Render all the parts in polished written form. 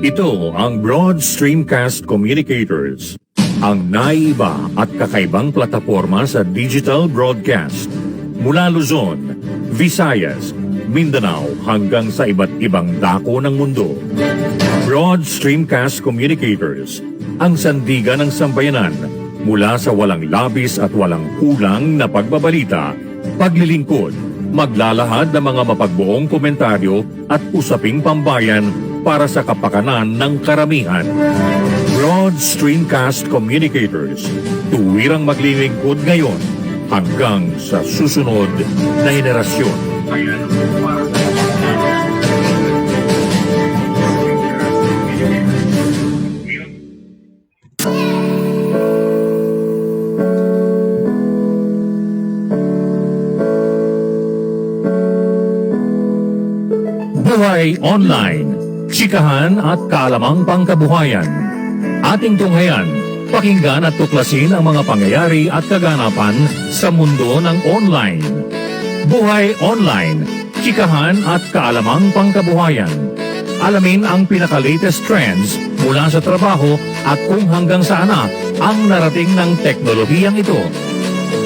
Ito ang Broad Streamcast Communicators, ang naiba at kakaibang plataporma sa digital broadcast. Mula Luzon, Visayas, Mindanao hanggang sa iba't ibang dako ng mundo. Broad Streamcast Communicators, ang sandigan ng sambayanan mula sa walang labis at walang kulang na pagbabalita, paglilingkod, maglalahad ng mga mapagbuong komentaryo at usaping pambayan para sa kapakanan ng karamihan. Broad Streamcast Communicators, tuwirang maglilingkod ngayon hanggang sa susunod na henerasyon. Buhay Online, chikahan at kaalamang pangkabuhayan. Ating tunghayan, pakinggan at tuklasin ang mga pangyayari at kaganapan sa mundo ng online. Buhay Online, chikahan at kaalamang pangkabuhayan. Alamin ang pinaka-latest trends mula sa trabaho at kung hanggang saan na ang narating ng teknolohiyang ito.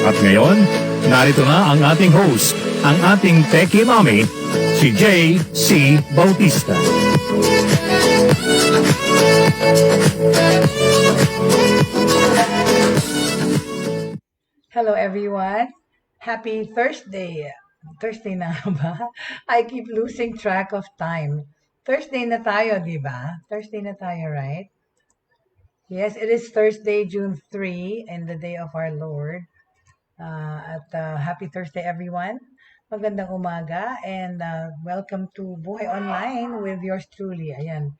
At ngayon, narito na ang ating host, ang ating TechieMommy, si J.C. Bautista. Hello everyone. Happy Thursday. Thursday na ba? I keep losing track of time. Thursday na tayo, di ba? Thursday na tayo, right? Yes, it is Thursday, June 3, and the day of our Lord. Happy Thursday, everyone. Magandang umaga, and welcome to Buhay Online with yours truly. Ayan,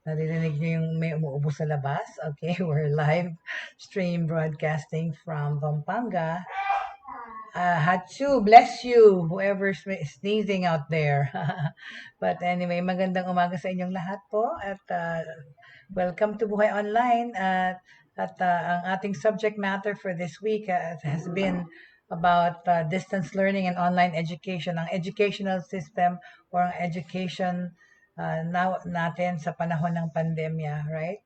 naririnig niyo yung may umuubo sa labas. Okay, we're live stream broadcasting from Pampanga. Hachu, bless you, whoever's sneezing out there. But anyway, magandang umaga sa inyong lahat po at welcome to Buhay Online. Ang ating subject matter for this week has been about distance learning and online education, ang educational system or ang education now natin sa panahon ng pandemya, right?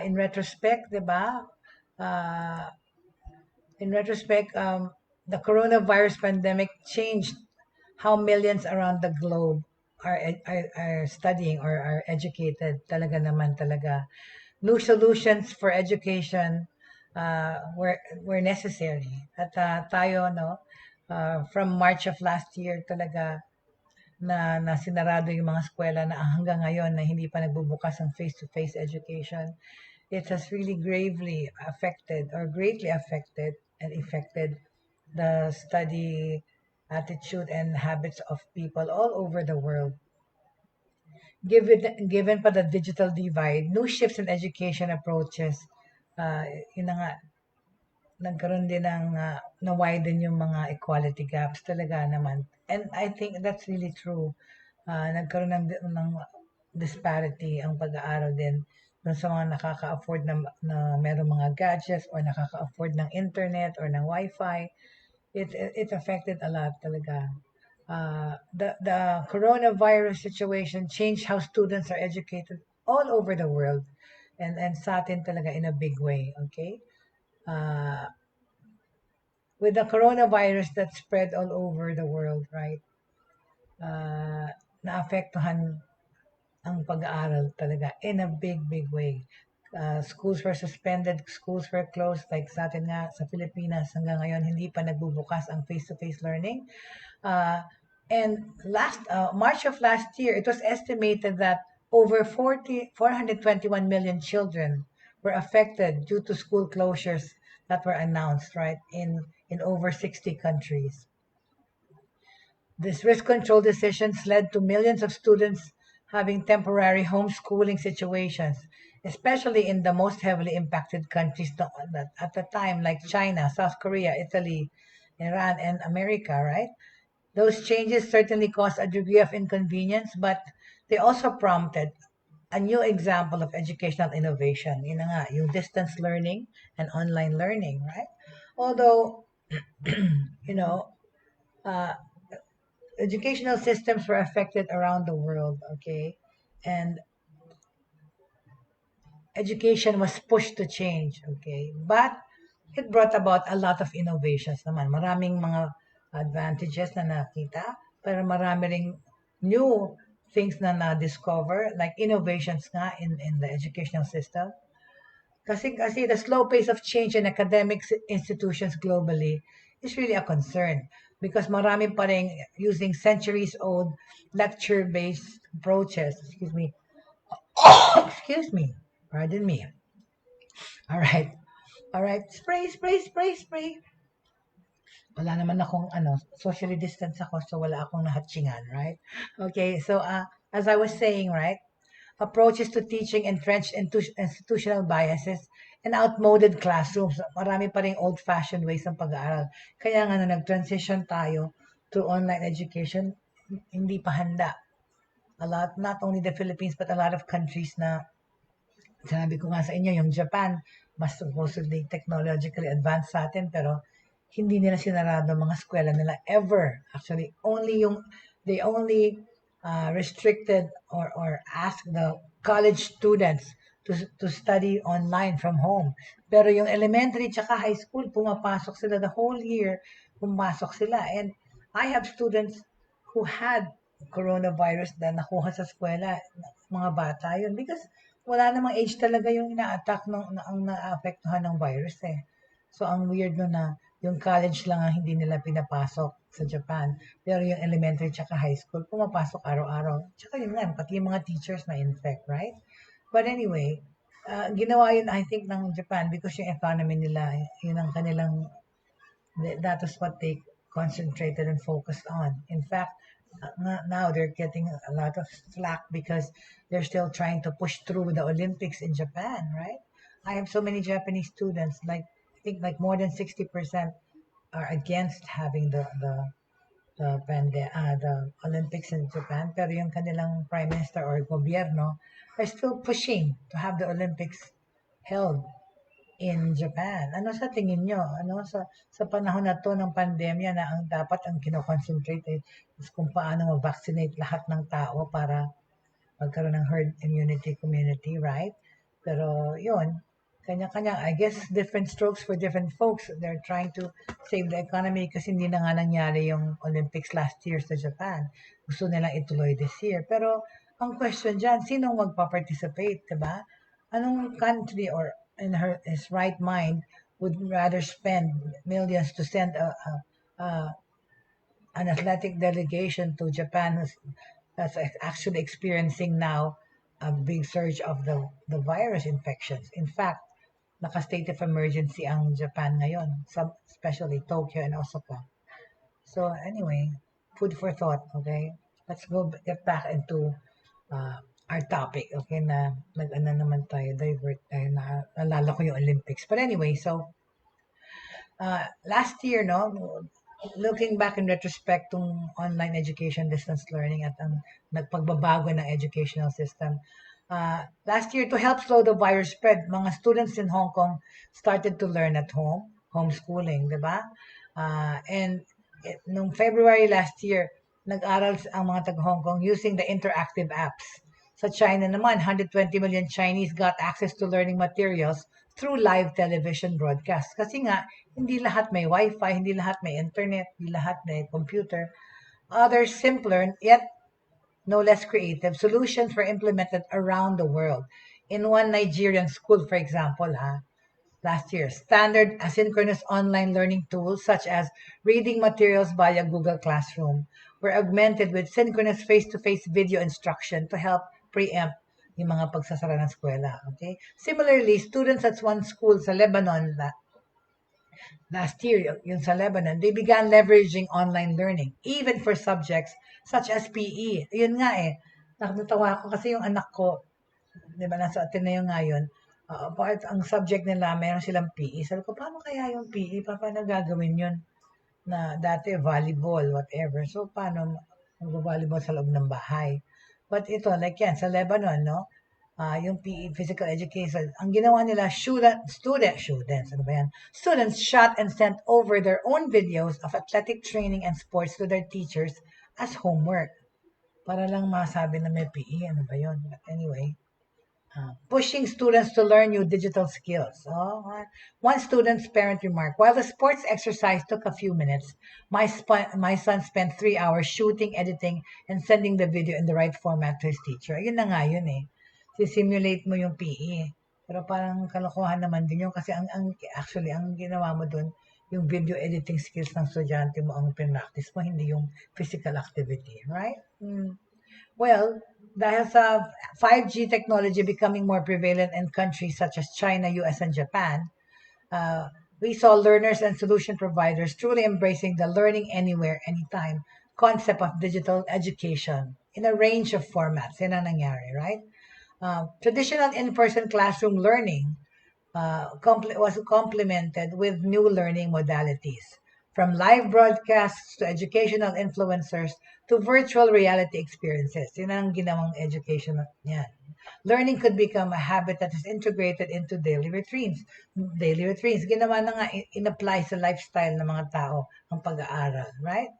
In retrospect, di ba? The coronavirus pandemic changed how millions around the globe are studying or are educated. Talaga naman talaga. New solutions for education were necessary. At tayo, no, from March of last year talaga na sinarado yung mga eskwela na hanggang ngayon na hindi pa nagbubukas ang face-to-face education. It has really gravely affected or greatly affected and affected the study attitude and habits of people all over the world. Given pa the digital divide, new shifts in education approaches, yun na nga, nagkaroon din ng na-widen yung mga equality gaps talaga naman. And I think that's really true. Nagkaroon ng disparity ang pag-aaral din dun sa mga nakaka-afford na meron mga gadgets or nakaka-afford ng internet or ng wifi. It affected a lot talaga. The coronavirus situation changed how students are educated all over the world and sa atin talaga in a big way, okay? With the coronavirus that spread all over the world, right? Naapektuhan ang pag-aaral talaga in a big way. Schools were suspended, schools were closed, like sa atin nga sa Pilipinas hanggang ngayon hindi pa nagbubukas ang face-to-face learning. And March of last year, it was estimated that over 421 million children were affected due to school closures that were announced, right, in over 60 countries. These risk control decisions led to millions of students having temporary homeschooling situations, especially in the most heavily impacted countries at the time, like China, South Korea, Italy, Iran, and America, right? Those changes certainly caused a degree of inconvenience, but they also prompted a new example of educational innovation. Yun na nga, yung distance learning and online learning, right? Although, educational systems were affected around the world, okay? And education was pushed to change, okay? But it brought about a lot of innovations naman. Maraming mga advantages na nakita, pero marami ring new things na na-discover, like innovations nga in the educational system. Kasi the slow pace of change in academic institutions globally is really a concern because marami pa rin using centuries-old lecture-based approaches. Excuse me. Excuse me. Pardon me. All right. All right. Spray, spray, spray, spray. Wala naman akong socially distance ako, so wala akong nahatchingan, right? Okay, so as I was saying, right, approaches to teaching entrenched into institutional biases and outmoded classrooms. Marami pa rin old-fashioned ways ng pag-aaral. Kaya nga na nag-transition tayo to online education, hindi pa handa. A lot, not only the Philippines, but a lot of countries na, sinabi ko nga sa inyo, yung Japan, mas supposedly technologically advanced sa atin, pero hindi nila sinarado mga eskwela nila ever. Actually, they only restricted or asked the college students to study online from home. Pero yung elementary tsaka high school, pumapasok sila the whole year, pumasok sila. And I have students who had coronavirus na nakuha sa eskwela, mga bata yun. Because wala namang age talaga yung ina-attack ang naapektuhan ng virus eh. So, ang weird no na yung college lang ang hindi nila pinapasok sa Japan. Pero yung elementary tsaka high school, pumapasok araw-araw. Tsaka yun nga, pati yung mga teachers na infect, right? But anyway, ginawa yun, I think, ng Japan because yung economy nila, yun ang kanilang, that is what they concentrated and focused on. In fact, now they're getting a lot of slack because they're still trying to push through the Olympics in Japan, right? I have so many Japanese students, I think like more than 60% are against having the Olympics in Japan, pero yung kanilang prime minister or gobyerno are still pushing to have the Olympics held in Japan. Ano sa tingin nyo? Sa panahon na to ng pandemya na ang dapat ang kino-concentrate is kung paano mag-vaccinate lahat ng tao para magkaroon ng herd immunity community, right? Pero yun, kanya-kanya. I guess different strokes for different folks. They're trying to save the economy kasi hindi na nga nangyari yung Olympics last year sa Japan. Gusto nilang ituloy this year. Pero ang question dyan, sinong magpa-participate, diba? Anong country or in his right mind would rather spend millions to send an athletic delegation to Japan that's actually experiencing now a big surge of the virus infections. In fact, naka-state of emergency ang Japan ngayon, especially Tokyo and Osaka. So anyway, food for thought, okay? Let's get back into our topic, okay, na nag-ano naman tayo, divert tayo, naalala ko yung Olympics. But anyway, so, last year, no, looking back in retrospect tong online education, distance learning at ang nagpagbabago ng educational system. Last year, to help slow the virus spread, mga students in Hong Kong started to learn at home, homeschooling, di ba? And nung February last year, nag-aral ang mga taga-Hong Kong using the interactive apps. Sa China naman, 120 million Chinese got access to learning materials through live television broadcast. Kasi nga, hindi lahat may wifi, hindi lahat may internet, hindi lahat may computer. Other simpler, yet no less creative solutions were implemented around the world. In one Nigerian school, for example, last year, standard asynchronous online learning tools such as reading materials via Google Classroom were augmented with synchronous face-to-face video instruction to help preempt yung mga pagsasara ng eskwela. Okay? Similarly, students at one school sa Lebanon last year, yung sa Lebanon, they began leveraging online learning, even for subjects such as PE. Yun nga nakatawa ko kasi yung anak ko, di ba, nasa Ateneo ngayon, ang subject nila, mayroon silang PE. Sabi ko, paano kaya yung PE? Paano gagawin yun? Na dati volleyball, whatever. So, paano mag-volleyball sa loob ng bahay? But ito, like yan, sa Lebanon, no? Yung PE, physical education, ang ginawa nila, students, ano ba yan? Students shot and sent over their own videos of athletic training and sports to their teachers as homework. Para lang masabi na may PE, ano ba yun? But anyway, pushing students to learn new digital skills. One student's parent remarked, while the sports exercise took a few minutes, my son spent 3 hours shooting, editing, and sending the video in the right format to his teacher. Yun na nga yun eh. Sisimulate mo yung PE. Pero parang kalokohan naman din yun kasi actually, ang ginawa mo dun, yung video editing skills ng estudyante mo ang pinractice mo, hindi yung physical activity, right? Well, dahil sa 5G technology becoming more prevalent in countries such as China, US, and Japan, we saw learners and solution providers truly embracing the learning anywhere, anytime concept of digital education in a range of formats. Yan ang nangyari, right? Traditional in-person classroom learning was complemented with new learning modalities, from live broadcasts to educational influencers to virtual reality experiences. Yun ang ginawang education yan. Learning could become a habit that is integrated into daily routines. Daily routines, ginawa na nga, in-apply sa lifestyle ng mga tao ang pag-aaral, right?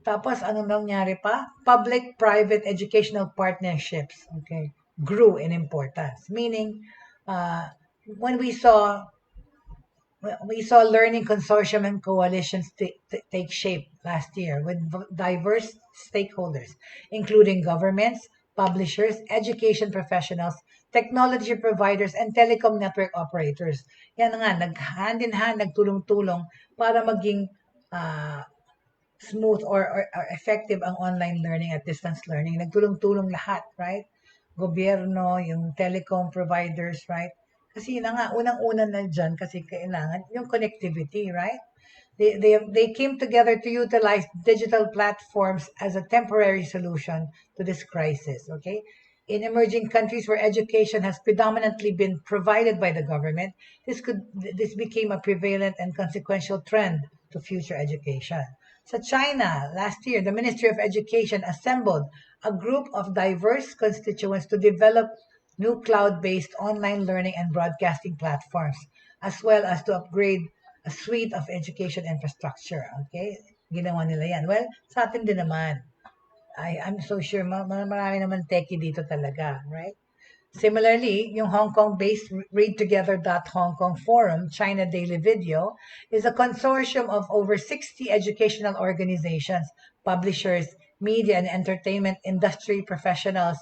Tapos, anong nangyari pa? Public-private educational partnerships, okay, grew in importance. Meaning, when we saw learning consortium and coalitions take shape last year with diverse stakeholders, including governments, publishers, education professionals, technology providers, and telecom network operators. Yan nga, hand in hand, nagtulong-tulong para maging smooth or effective ang online learning at distance learning. Nagtulong-tulong lahat, right? Gobyerno, yung telecom providers, right? Kasi yun na nga, unang-una na dyan kasi kailangan yung connectivity, right? They came together to utilize digital platforms as a temporary solution to this crisis, okay? In emerging countries where education has predominantly been provided by the government, this became a prevalent and consequential trend to future education. Sa China, last year, the Ministry of Education assembled a group of diverse constituents to develop new cloud-based online learning and broadcasting platforms, as well as to upgrade a suite of education infrastructure. Okay? Ginawa nila yan. Well, sa atin din naman. I'm so sure marami naman techie dito talaga, right? Similarly, yung Hong Kong-based Hong Kong Forum, China Daily Video, is a consortium of over 60 educational organizations, publishers, media and entertainment industry professionals,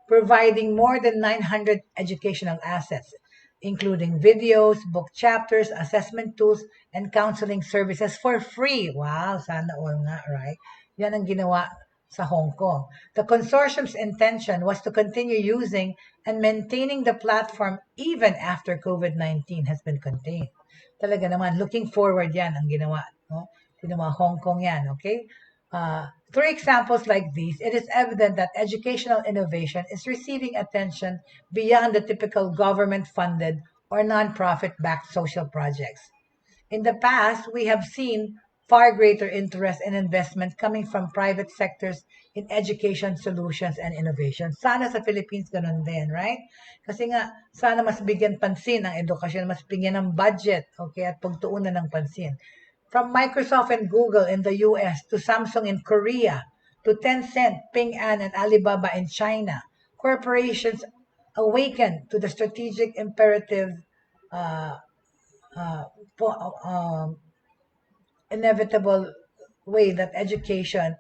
providing more than 900 educational assets, including videos, book chapters, assessment tools, and counseling services for free. Wow, sana all nga, right? Yan ang ginawa sa Hong Kong. The consortium's intention was to continue using and maintaining the platform even after COVID-19 has been contained. Talaga naman, looking forward yan ang ginawa. No? Ginawa Hong Kong yan, okay? Through examples like these, it is evident that educational innovation is receiving attention beyond the typical government-funded or non-profit-backed social projects. In the past, we have seen far greater interest and investment coming from private sectors in education solutions and innovation. Sana sa Philippines ganun din, right? Kasi nga, sana mas bigyan pansin ang edukasyon, mas bigyan ng budget, okay, at pagtuunan ng pansin. From Microsoft and Google in the US to Samsung in Korea to Tencent, Ping An, and Alibaba in China, corporations awaken to the strategic imperative inevitable way that education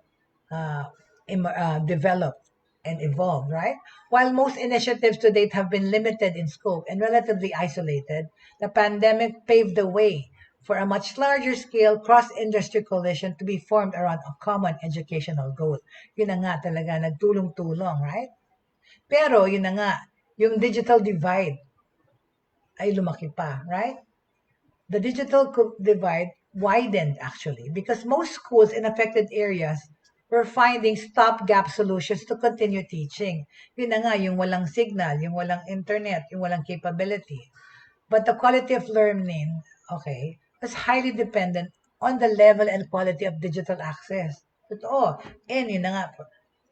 developed and evolved, right? While most initiatives to date have been limited in scope and relatively isolated, the pandemic paved the way for a much larger scale cross-industry coalition to be formed around a common educational goal. Yun na nga talaga, nagtulong-tulong, right? Pero yun na nga, yung digital divide ay lumaki pa, right? The digital divide widened actually because most schools in affected areas were finding stopgap solutions to continue teaching. Yun na nga, yung walang signal, yung walang internet, yung walang capability. But the quality of learning, okay, was highly dependent on the level and quality of digital access. Totoo. And yun na nga,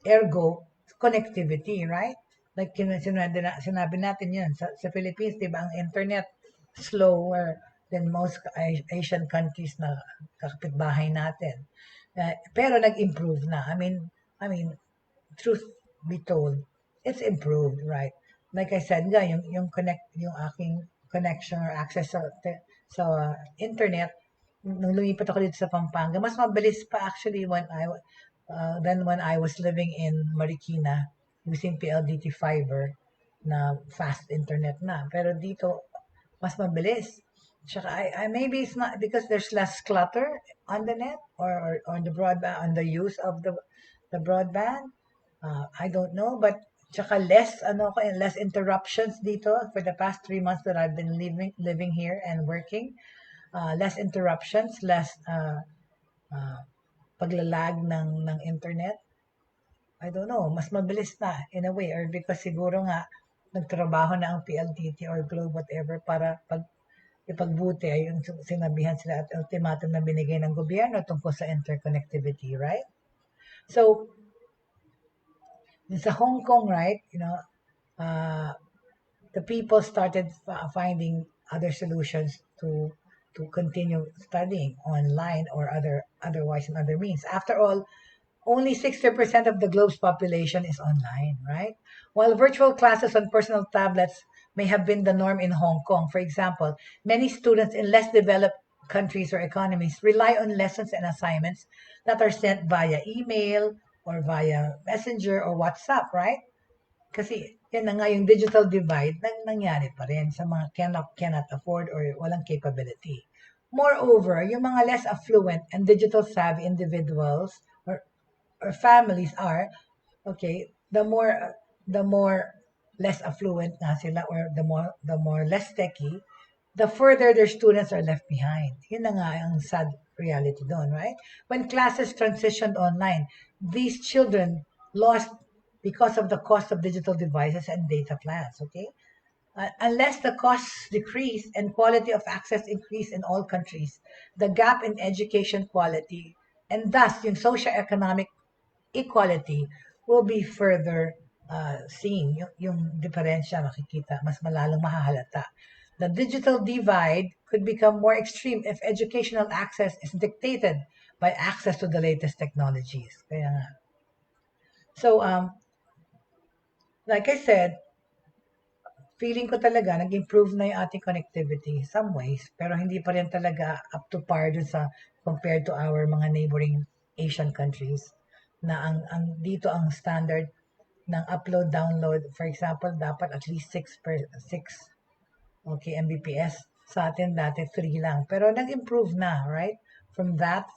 ergo, connectivity, right? Like sinabi natin yun, sa Philippines, di ba, ang internet slower than most Asian countries na kapitbahay natin. Pero nag-improve na. I mean, truth be told, it's improved, right? Like I said nga, yung aking connection or access sa internet, nung lumipat ako dito sa Pampanga, mas mabilis pa actually than when I was living in Marikina using PLDT fiber na fast internet na. Pero dito, mas mabilis. Tsaka maybe it's not because there's less clutter on the net or on the broadband, on the use of the broadband. I don't know, but tsaka less interruptions dito for the past 3 months that I've been living here and working. Less interruptions, less paglalag ng internet. I don't know, mas mabilis na in a way or because siguro nga nagtrabaho na ang PLDT or Globe whatever para ipagbuti ay yung sinabihan sila at ultimatum na binigay ng gobyerno tungkol sa interconnectivity, right? So, sa Hong Kong, right, the people started finding other solutions to continue studying online or otherwise in other means. After all, only 60% of the globe's population is online, right? While virtual classes on personal tablets may have been the norm in Hong Kong, for example, many students in less developed countries or economies rely on lessons and assignments that are sent via email or via Messenger or WhatsApp, right? Kasi yan na nga yung digital divide nangyari pa rin sa mga cannot afford or walang capability. Moreover, yung mga less affluent and digital savvy individuals or families are, okay, the more less affluent nga sila or the more less techy, the further their students are left behind. Yun na nga ang sad reality doon, right? When classes transitioned online, these children lost because of the cost of digital devices and data plans, okay? Unless the costs decrease and quality of access increase in all countries, the gap in education quality and thus yung socio-economic equality will be further seen. Yung diferensya makikita, mas malalong mahahalata. The digital divide could become more extreme if educational access is dictated by access to the latest technologies. Kaya nga. So, like I said, feeling ko talaga nag-improve na yung ating connectivity some ways, pero hindi pa rin talaga up to par dun sa compared to our mga neighboring Asian countries na dito ang standard ng upload download, for example, dapat at least 6 Mbps. Sa atin dati 3 lang. Pero nag-improve na, right? From that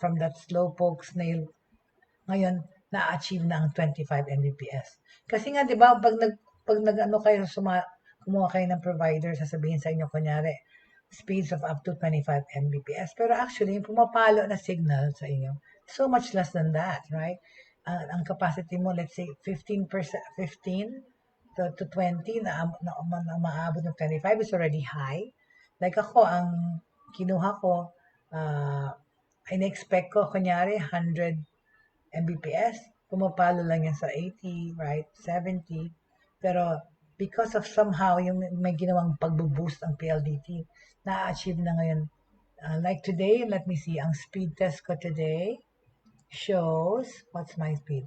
slowpoke snail, ngayon na-achieve na ang 25 Mbps. Kasi nga 'di ba pag nag-ano kayo kumuha kayo ng provider, sasabihin sa inyo kunyari speeds of up to 25 Mbps. Pero actually, yung pumapalo na signal sa inyo, so much less than that, right? Ang capacity mo, let's say 15 to 20 na maabot ng 25 is already high. Like ako, ang kinuha ko, in-expect ko, kunyari, 100 Mbps, pumapalo lang yan sa 80, right? 70. Pero because of somehow yung may ginawang pagbo-boost ang PLDT, na-achieve na ngayon. Like today, let me see, ang speed test ko today shows, what's my speed?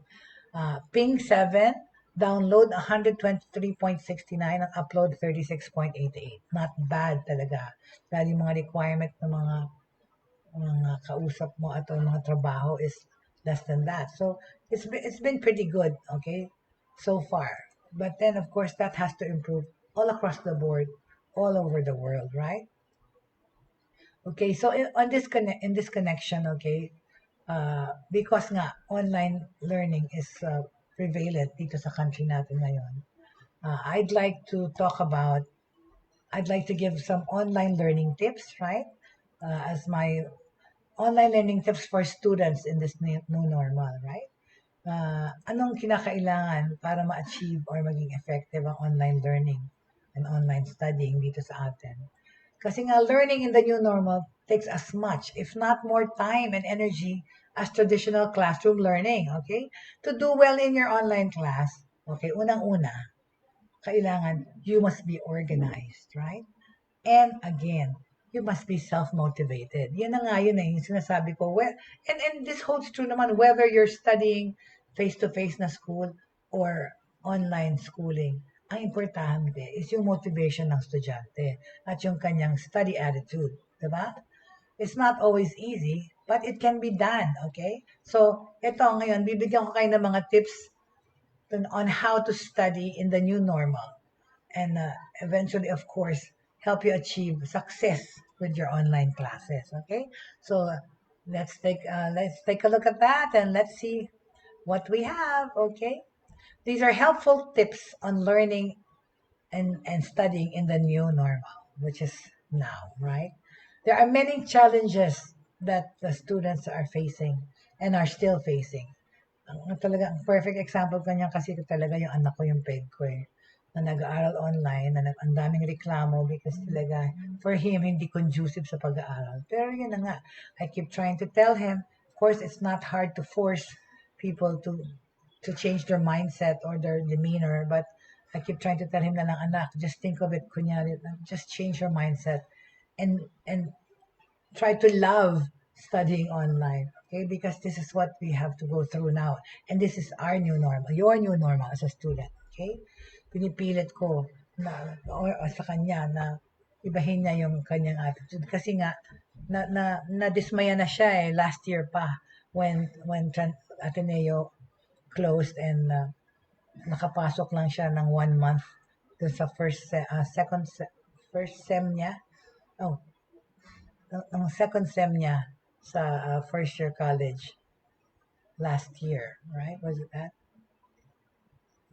Ping 7, download 123.69, ang upload 36.88. Not bad talaga. Dahil yung mga requirement ng mga kausap mo at mga trabaho is less than that. So it's been pretty good, okay, so far. But then of course that has to improve all across the board, all over the world, right? Okay, so in this connection, okay, because nga online learning is prevalent dito sa country natin ngayon. I'd like to give some online learning tips, right? As my online learning tips for students in this new normal, right? Anong kinakailangan para ma-achieve or maging effective ang online learning and online studying dito sa atin? Kasi nga, learning in the new normal takes as much, if not more time and energy as traditional classroom learning, okay? To do well in your online class, okay, unang-una, kailangan you must be organized, right? And again, you must be self-motivated. Yan na nga yun yung sinasabi ko. Well, and this holds true naman whether you're studying face-to-face na school or online schooling. Ang importante is yung motivation ng estudyante at yung kanyang study attitude. Diba? It's not always easy, but it can be done, okay? So, ito ngayon, bibigyan ko kayo ng mga tips on how to study in the new normal. And eventually, of course, help you achieve success with your online classes. Okay, so let's take a look at that and let's see what we have. Okay, these are helpful tips on learning and studying in the new normal, which is now, right? There are many challenges that the students are facing and are still facing. Talaga, perfect example kanya kasi talaga yung anak ko, yung peg ko na nag-aaral online, na ang daming reklamo because talaga, for him, hindi conducive sa pag-aaral. Pero yun na nga, I keep trying to tell him, of course, it's not hard to force people to change their mindset or their demeanor, but I keep trying to tell him na lang, anak, just think of it, kunyari, just change your mindset and try to love studying online, okay? Because this is what we have to go through now. And this is our new normal, your new normal as a student, okay? Pinipilit ko na, or sa kanya na ibahin niya yung kanyang attitude. Kasi nga, nadismaya na siya last year pa when Ateneo closed and nakapasok lang siya ng 1 month dun sa first sem niya. Oh, ang second sem niya sa first year college last year, right? Was it that?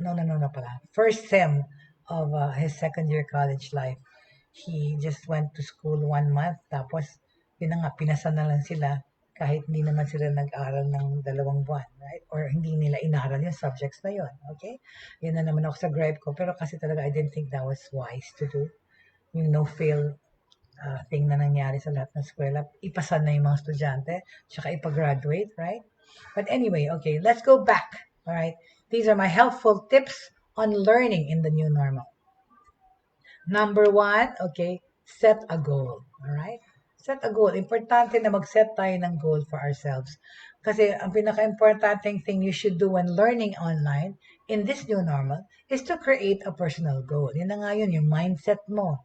No pala. First sem of his second year college life. He just went to school 1 month, tapos yun na nga, pinasa na lang sila kahit hindi naman sila nag-aral ng 2 buwan, right? Or hindi nila inaral yung subjects na yun, okay? Yun na naman ako sa gripe ko, pero kasi talaga I didn't think that was wise to do. Yung no-fail thing na nangyari sa lahat ng eskwela, ipasa na yung mga estudyante, tsaka ipagraduate, right? But anyway, okay, let's go back, all right? These are my helpful tips on learning in the new normal. Number 1, okay, set a goal, all right? Set a goal. Importante na mag-set tayo ng goal for ourselves. Kasi ang pinaka-importanting thing you should do when learning online in this new normal is to create a personal goal. Yun na nga yun, yung mindset mo.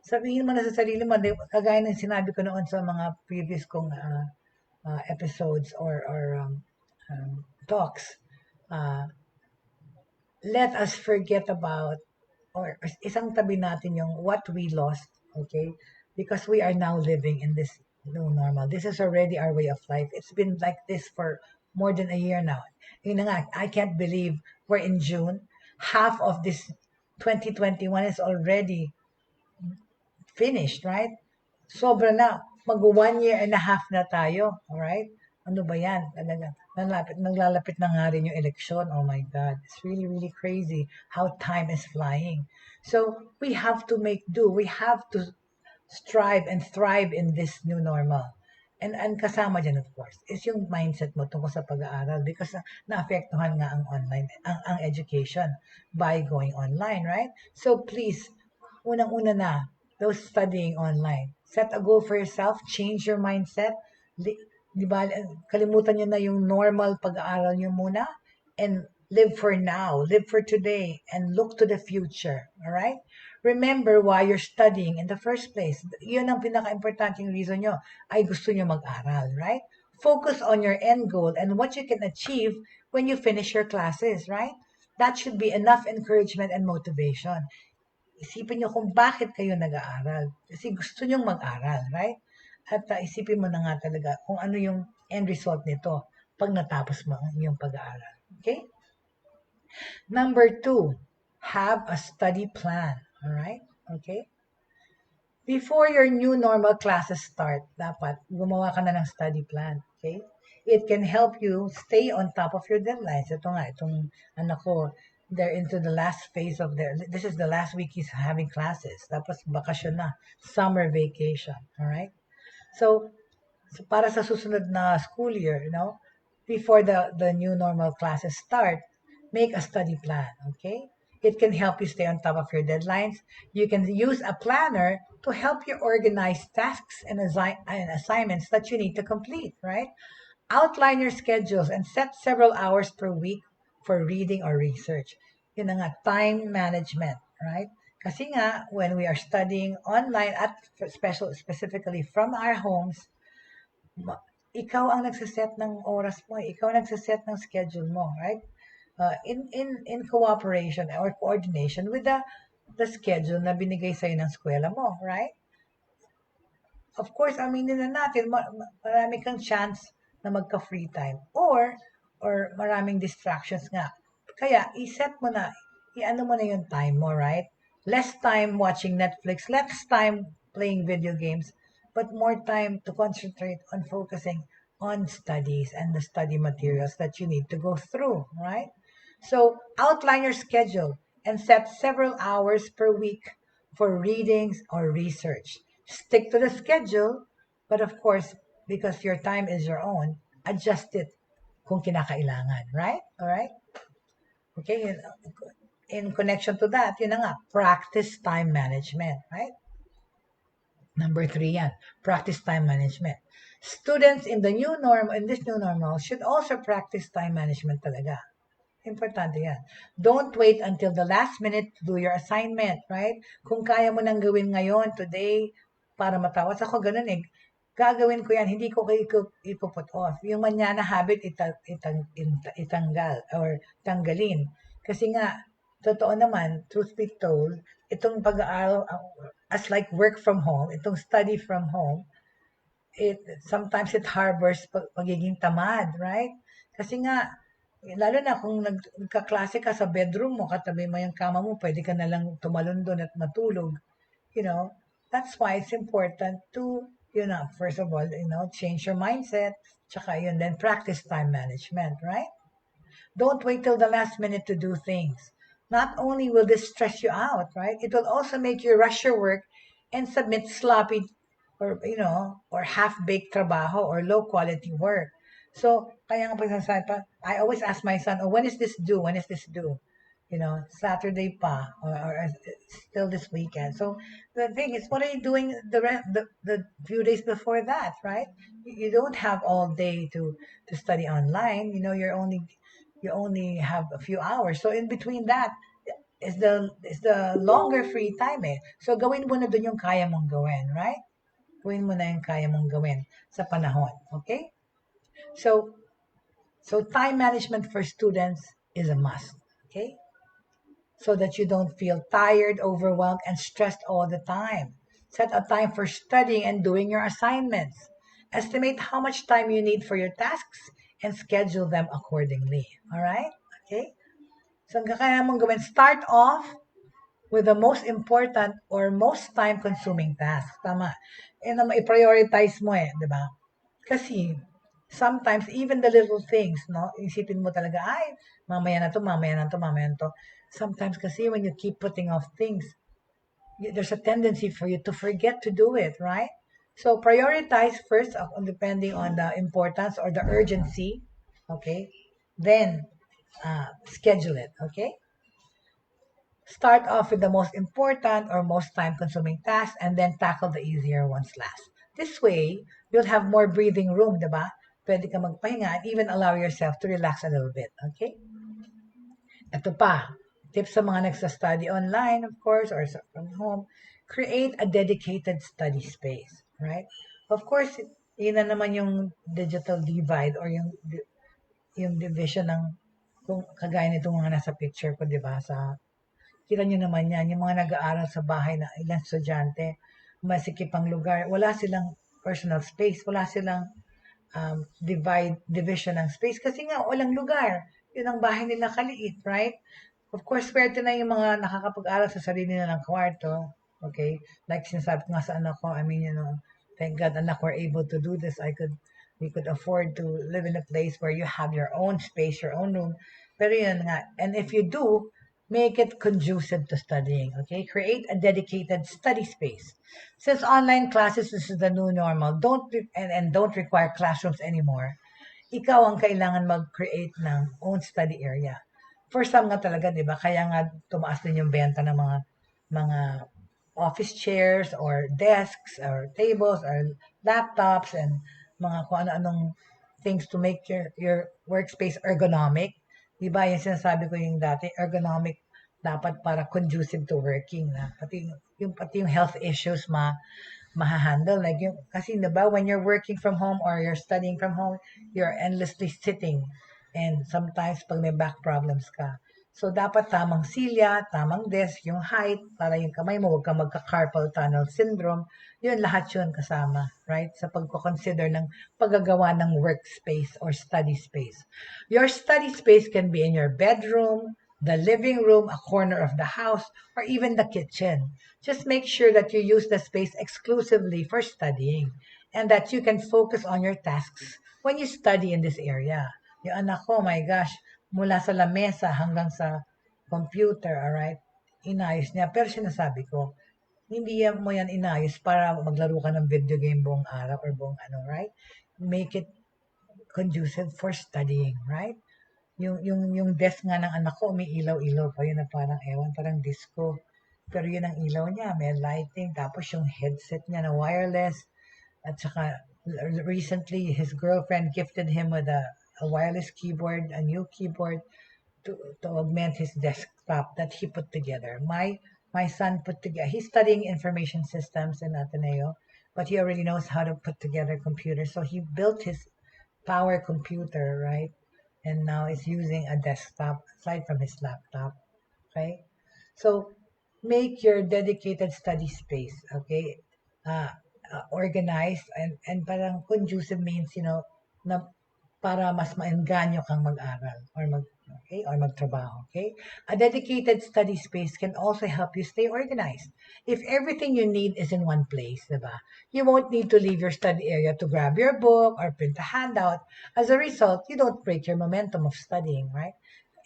Sabihin mo na sa sarili mo, kagaya ng sinabi ko noon sa mga previous kong episodes or talks, let us forget about, or isang tabi natin yung what we lost, okay? Because we are now living in this new normal. This is already our way of life. It's been like this for more than a year now. Yun na nga, I can't believe we're in June. Half of this 2021 is already finished, right? Sobra na. Mag 1 year and a half na tayo, alright? Ano ba yan? Talaga. Naglalapit na nga rin yung eleksyon. Oh my God. It's really, really crazy how time is flying. So, we have to make do. We have to strive and thrive in this new normal. And kasama dyan, of course, is yung mindset mo tungkol sa pag-aaral because naapektuhan nga ang online, ang education by going online, right? So, please, unang-una na, those studying online, set a goal for yourself, change your mindset. Di ba, kalimutan nyo na yung normal pag-aaral nyo muna and live for now, live for today, and look to the future, all right? Remember why you're studying in the first place. Yun ang pinaka-importanting reason nyo, ay gusto nyo mag-aral, right? Focus on your end goal and what you can achieve when you finish your classes, right? That should be enough encouragement and motivation. Isipin nyo kung bakit kayo nag-aaral. Kasi gusto nyong mag-aral, right? At isipin mo na nga talaga kung ano yung end result nito pag natapos mo ang iyong pag-aaral. Okay? Number 2, have a study plan. Alright? Okay? Before your new normal classes start, dapat gumawa ka na ng study plan. Okay? It can help you stay on top of your deadlines. Ito nga, itong anak ko, they're into the last phase of this is the last week he's having classes. Tapos bakasyon na, summer vacation. Alright? So para sa susunod na school year, before the new normal classes start, make a study plan, okay? It can help you stay on top of your deadlines. You can use a planner to help you organize tasks and assignments that you need to complete, right? Outline your schedules and set several hours per week for reading or research. Yun na nga, time management, right? Kasi nga, when we are studying online at specifically from our homes, ikaw ang nagsaset ng oras mo, ikaw ang nagsaset ng schedule mo, right? In cooperation or coordination with the schedule na binigay sa'yo ng eskwela mo, right? Of course, aminin na natin, marami kang chance na magka-free time or maraming distractions nga. Kaya, iset mo na, i-ano mo na yung time mo, right? Less time watching Netflix, less time playing video games, but more time to concentrate on focusing on studies and the study materials that you need to go through, right? So, outline your schedule and set several hours per week for readings or research. Stick to the schedule, but of course, because your time is your own, adjust it kung kinakailangan, right? All right? Okay, in connection to that, yun na nga, practice time management, right? Number 3 yan, practice time management. Students in this new normal should also practice time management talaga. Importante yan. Don't wait until the last minute to do your assignment, right? Kung kaya mo nang gawin ngayon, today, para matapos ako, ganun eh. Gagawin ko yan, hindi ko ipuput off. Yung manyana habit, itanggal or tanggalin. Kasi nga, totoo naman, truth be told, itong pag-aaral, as like work from home, itong study from home, sometimes it harbors pagiging tamad, right? Kasi nga, lalo na kung nagkaklase ka sa bedroom mo, katabi mo yung kama mo, pwede ka na lang tumalon doon at matulog. You know, that's why it's important to, first of all, change your mindset, tsaka yun, then practice time management, right? Don't wait till the last minute to do things. Not only will this stress you out, right? It will also make you rush your work and submit sloppy or half-baked trabaho or low-quality work. So, kaya nga pag I always ask my son, when is this due? When is this due? Saturday pa, or still this weekend. So, the thing is, what are you doing the few days before that, right? You don't have all day to study online. You only have a few hours. So, in between that, is the longer free time eh. So, gawin mo na dun yung kaya mong gawin, right? Gawin mo na yung kaya mong gawin sa panahon, okay? So time management for students is a must, okay? So that you don't feel tired, overwhelmed, and stressed all the time. Set a time for studying and doing your assignments. Estimate how much time you need for your tasks and schedule them accordingly, all right? Okay? So, ang kaya mong gawin, start off with the most important or most time-consuming task. Tama. I-prioritize mo di ba? Kasi, sometimes, even the little things, no? Isipin mo talaga, ay, mamaya na to, mamaya na to, mamaya na to. Sometimes kasi when you keep putting off things, there's a tendency for you to forget to do it, right? So, prioritize first, depending on the importance or the urgency, okay? Then, schedule it, okay? Start off with the most important or most time-consuming tasks and then tackle the easier ones last. This way, you'll have more breathing room, diba? Pwede ka magpahinga and even allow yourself to relax a little bit, okay? Ito pa, tips sa mga nagsa-study online, of course, or from home, create a dedicated study space, right? Of course, yun na naman yung digital divide or yung division ng kung kagaya nitong mga nasa picture ko, di ba, kita nyo naman yan, yung mga nag-aaral sa bahay na ilang estudyante, masikip ang lugar, wala silang personal space, wala silang division ng space kasi nga walang lugar. Yun ang bahay nila kaliit, right? Of course, swerte na yung mga nakakapag-aral sa sarili nila ng kwarto. Okay? Like sinasabi ko nga sa anak ko, thank God anak we're able to do this. We could afford to live in a place where you have your own space, your own room. Pero yun nga, and if you do, make it conducive to studying, okay? Create a dedicated study space. Since online classes, this is the new normal, don't require classrooms anymore, ikaw ang kailangan mag-create ng own study area. For some nga talaga, di ba? Kaya nga tumaas din yung benta ng mga office chairs or desks or tables or laptops and mga kung ano-anong things to make your workspace ergonomic. Di ba? Yung sinasabi ko yung dati, ergonomic dapat para conducive to working na pati yung health issues mahahandle. Like yung, kasi diba, when you're working from home or you're studying from home, you're endlessly sitting. And sometimes pag may back problems ka. So, dapat tamang silya, tamang desk, yung height, para yung kamay mo, huwag kang magka-carpal tunnel syndrome. Yun, lahat yun kasama, right? Sa pagko-consider ng paggagawa ng workspace or study space. Your study space can be in your bedroom, the living room, a corner of the house, or even the kitchen. Just make sure that you use the space exclusively for studying and that you can focus on your tasks when you study in this area. Yung anak ko, my gosh, mula sa lamesa hanggang sa computer, alright? Inayos niya. Pero sinasabi ko, hindi mo yan inayos para maglaro ka ng video game buong araw or buong ano, right? Make it conducive for studying, right? Yung desk nga ng anak ko, may ilaw-ilaw pa yun na parang ewan, parang disco. Pero yun ang ilaw niya, may lighting. Tapos yung headset niya na wireless. At saka recently, his girlfriend gifted him with a wireless keyboard, a new keyboard to augment his desktop that he put together. My son put together, he's studying information systems in Ateneo, but he already knows how to put together computers. So he built his power computer, right? And now is using a desktop aside from his laptop. Okay? So make your dedicated study space, okay? Organized and parang conducive means, na para mas maengganyo kang mag-aral or magtrabaho, okay? A dedicated study space can also help you stay organized. If everything you need is in one place, diba? You won't need to leave your study area to grab your book or print a handout. As a result, you don't break your momentum of studying, right?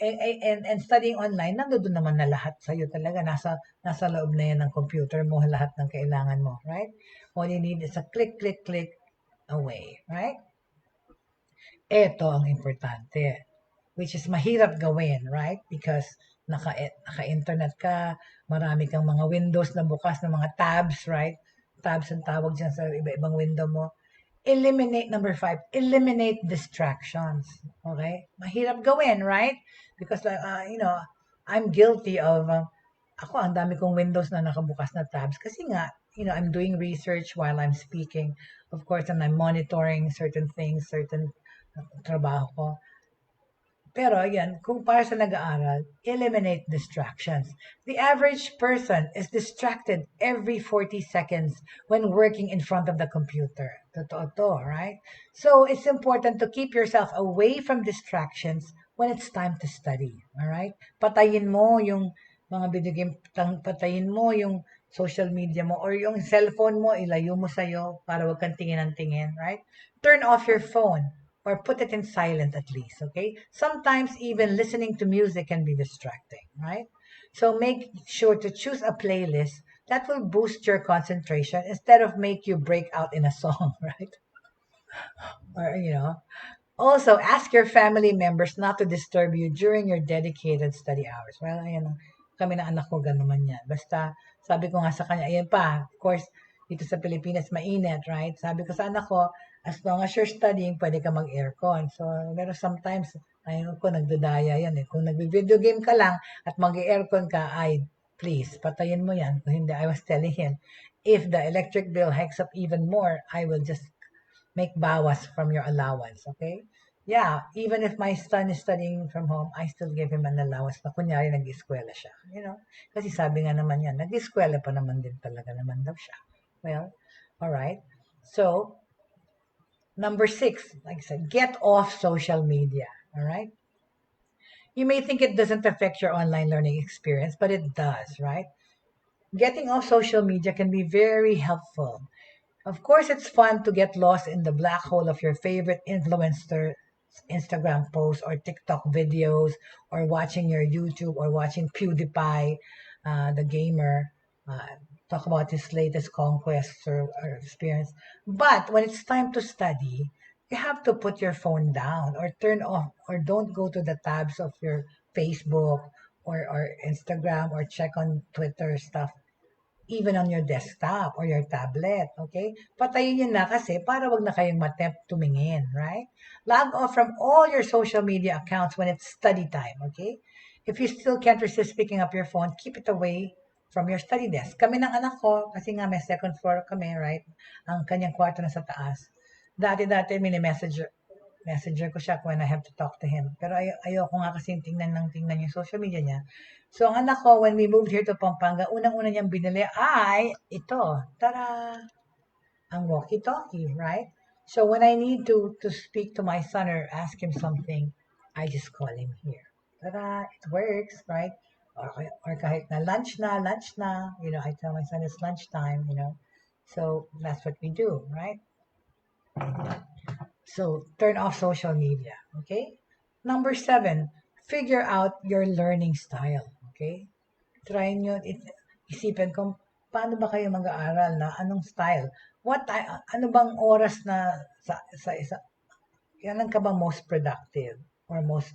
And studying online, nandoon naman na lahat sa'yo talaga. Nasa loob na yan ng computer mo, lahat ng kailangan mo, right? All you need is a click, click, click away, right? Ito ang importante, which is mahirap gawin, right? Because naka-internet ka, marami kang mga windows na bukas ng mga tabs, right? Tabs ang tawag dyan sa iba-ibang window mo. Number 5, eliminate distractions. Okay? Mahirap gawin, right? Because, I'm guilty of, ako, ang dami kong windows na nakabukas na tabs. Kasi nga, I'm doing research while I'm speaking. Of course, and I'm monitoring certain things, certain trabaho ko. Pero again, kung para sa nag-aaral, eliminate distractions. The average person is distracted every 40 seconds when working in front of the computer. Totoo to, right? So it's important to keep yourself away from distractions when it's time to study. All right? Patayin mo yung mga video game, patayin mo yung social media mo or yung cellphone mo, ilayo mo sa'yo para wag kang tingin ng tingin, right? Turn off your phone or put it in silent at least, okay? Sometimes even listening to music can be distracting, right? So make sure to choose a playlist that will boost your concentration instead of make you break out in a song, right? Or, also ask your family members not to disturb you during your dedicated study hours. Well, ayan, kami na anak ko gano'n man yan. Basta, sabi ko nga sa kanya, ayan pa, of course, dito sa Pilipinas, mainit, right? Sabi ko sa anak ko, as long as you're studying, pwede ka mag-aircon. So, pero sometimes, ayun ko, nagdadaya yan eh. Kung nag-video game ka lang at mag-aircon ka, ay, please, patayin mo yan. Kung hindi, I was telling him, if the electric bill hikes up even more, I will just make bawas from your allowance, okay? Yeah, even if my son is studying from home, I still give him an allowance na kunyari nag-eskwela siya. Kasi sabi nga naman yan, nag-eskwela pa naman din talaga naman daw siya. Well, all right. So, number 6, like I said, get off social media, all right? You may think it doesn't affect your online learning experience, but it does, right? Getting off social media can be very helpful. Of course, it's fun to get lost in the black hole of your favorite influencer Instagram posts or TikTok videos or watching your YouTube or watching PewDiePie, the gamer, talk about his latest conquests or experience. But when it's time to study, you have to put your phone down or turn off or don't go to the tabs of your Facebook or Instagram or check on Twitter stuff even on your desktop or your tablet, okay? Patayin yun na kasi para wag na kayong matempt tumingin, right? Log off from all your social media accounts when it's study time, okay? If you still can't resist picking up your phone, keep it away from your study desk. Kami ng anak ko, kasi nga may second floor kami, right? Ang kanyang kwarto na sa taas. Dati, messenger ko siya when I have to talk to him. Pero ayoko nga kasi tingnan yung social media niya. So, ang anak ko, when we moved here to Pampanga, unang-una niyang binili ay ito. Tara! Ang walkie-talkie, right? So, when I need to speak to my son or ask him something, I just call him here. Tara! It works, right? Or kahit na lunch na, I tell my son it's lunchtime, So, that's what we do, right? So, turn off social media, okay? Number 7, figure out your learning style, okay? Try nyo, isipin kung paano ba kayo mag-aaral na anong style. Ano bang oras na sa isa, kailan ka ba most productive or most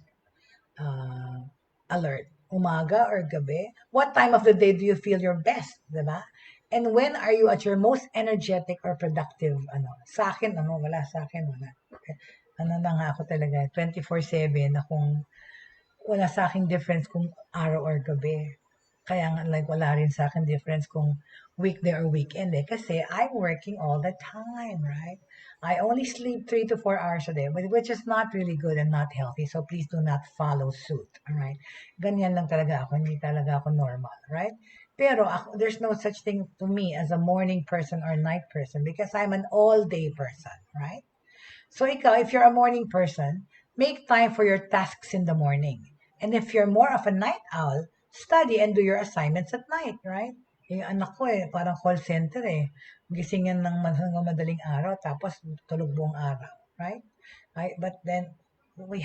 alert? Umaga or gabi? What time of the day do you feel your best, diba? And when are you at your most energetic or productive? Sa akin, wala sa akin, wala. Na nga ako talaga, 24/7 akong wala sa akin difference kung araw or gabi. Kaya nga, wala rin sa akin difference kung weekday or weekend kasi I'm working all the time, right? I only sleep 3 to 4 hours a day, which is not really good and not healthy. So please do not follow suit, all right? Ganyan lang talaga ako, hindi talaga ako normal, right? Pero there's no such thing to me as a morning person or night person because I'm an all-day person, right? So ikaw, if you're a morning person, make time for your tasks in the morning. And if you're more of a night owl, study and do your assignments at night, right? Yung anak ko parang call center Gising yan ng hanggang madaling araw, tapos tulog buong araw, right? But then, he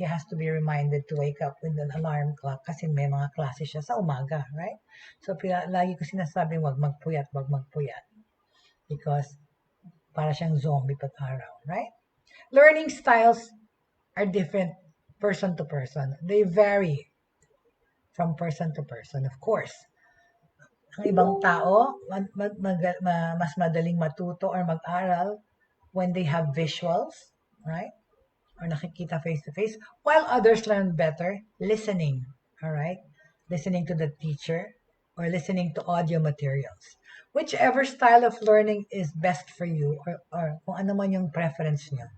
has to be reminded to wake up with an alarm clock kasi may mga klase siya sa umaga, right? So, lagi ko sinasabi, wag magpuyat. Because, para siyang zombie araw, right? Learning styles are different person to person. They vary from person to person, of course. Ang ibang tao, mas madaling matuto or mag-aral when they have visuals, right? Or nakikita face-to-face, while others learn better listening, all right? Listening to the teacher or listening to audio materials. Whichever style of learning is best for you or kung ano man yung preference nyo.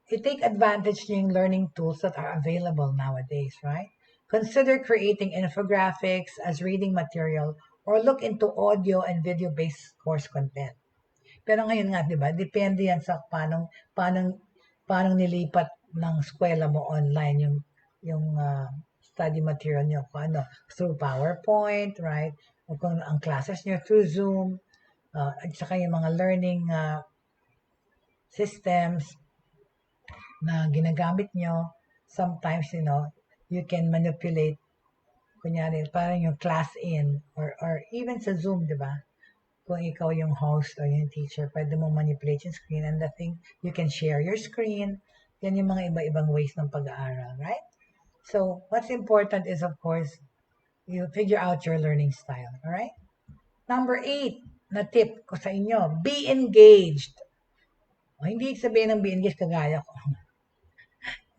You take advantage ng learning tools that are available nowadays, right? Consider creating infographics as reading material or look into audio and video-based course content. Pero ngayon nga, di ba, depende yan sa paano nilipat ng eskwela mo online yung study material nyo. Through PowerPoint, right? O kung ang classes nyo through Zoom, at saka yung mga learning systems na ginagamit nyo, sometimes, you can manipulate, kunyari, parang yung class in, or even sa Zoom, di ba? Kung ikaw yung host or yung teacher, pwede mo manipulate yung screen and the thing, you can share your screen. Yan yung mga iba-ibang ways ng pag-aaral, right? So, what's important is, of course, you figure out your learning style, all right? Number 8 na tip ko sa inyo, be engaged. Hindi sabihin ng be engaged kagaya ko.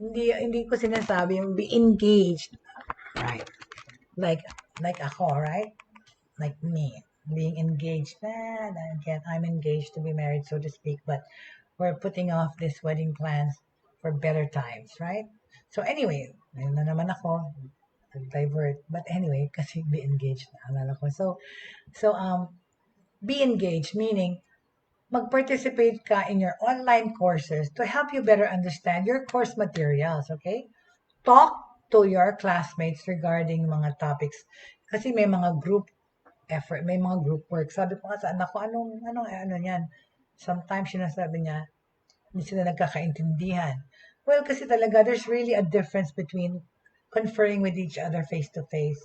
Hindi ko sinasabi yung be engaged. Right. Like ako, right? Like me. Being engaged. I'm engaged to be married, so to speak. But we're putting off these wedding plans for better times, right? So anyway, ayun na naman ako. Divert. But anyway, kasi be engaged na. Alala ko. So, be engaged, meaning, mag-participate ka in your online courses to help you better understand your course materials, okay? Talk to your classmates regarding mga topics. Kasi may mga group effort, may mga group work. Sabi ko nga sa anak ko, ano yan? Sometimes sinasabi niya, hindi sila nagkakaintindihan. Well, kasi talaga, there's really a difference between conferring with each other face-to-face